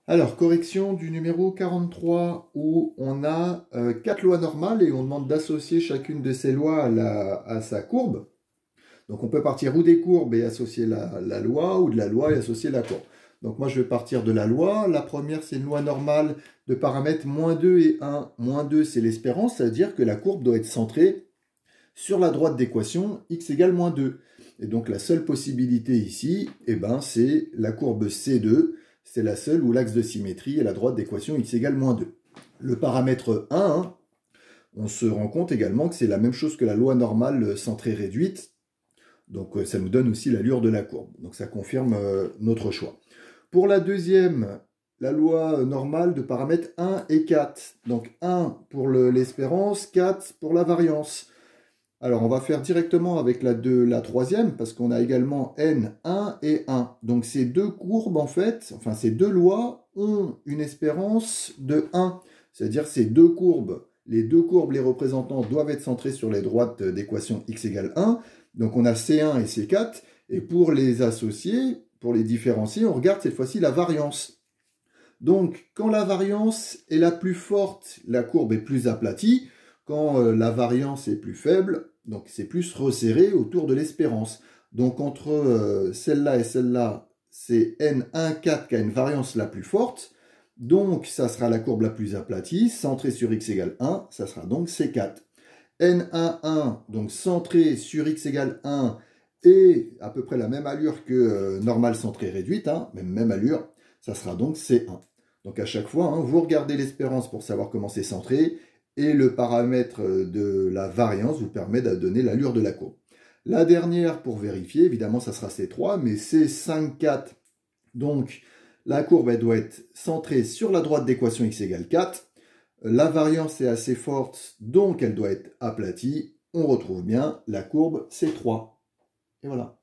Alors, correction du numéro 43, où on a 4 lois normales et on demande d'associer chacune de ces lois à sa courbe. Donc on peut partir ou des courbes et associer la loi, ou de la loi et associer la courbe. Donc moi je vais partir de la loi. La première, c'est une loi normale de paramètres -2 et 1. -2, c'est l'espérance, c'est-à-dire que la courbe doit être centrée sur la droite d'équation x égale -2. Et donc la seule possibilité ici, eh ben, c'est la courbe C2. C'est la seule où l'axe de symétrie est la droite d'équation x égale -2. Le paramètre 1, hein, on se rend compte également que c'est la même chose que la loi normale centrée réduite. Donc ça nous donne aussi l'allure de la courbe. Donc ça confirme notre choix. Pour la deuxième, la loi normale de paramètres 1 et 4. Donc 1 pour l'espérance, 4 pour la variance. Alors, on va faire directement avec la troisième, parce qu'on a également N1 et 1. Donc, ces deux courbes, en fait, enfin, ces deux lois ont une espérance de 1. C'est-à-dire ces deux courbes, les représentants doivent être centrés sur les droites d'équation x égale 1. Donc, on a C1 et C4. Et pour les associer, pour les différencier, on regarde cette fois-ci la variance. Donc, quand la variance est la plus forte, la courbe est plus aplatie. Quand la variance est plus faible, donc c'est plus resserré autour de l'espérance. Donc entre celle-là et celle-là, c'est N1,4 qui a une variance la plus forte. Donc ça sera la courbe la plus aplatie, centrée sur x égale 1, ça sera donc C4. N11, donc centré sur x égale 1, et à peu près la même allure que normale centrée réduite, hein, même allure, ça sera donc C1. Donc à chaque fois, hein, vous regardez l'espérance pour savoir comment c'est centré, et le paramètre de la variance vous permet de donner l'allure de la courbe. La dernière, pour vérifier, évidemment, ça sera C3, mais C5, 4. Donc, la courbe, elle doit être centrée sur la droite d'équation x égale 4. La variance est assez forte, donc elle doit être aplatie. On retrouve bien la courbe C3. Et voilà.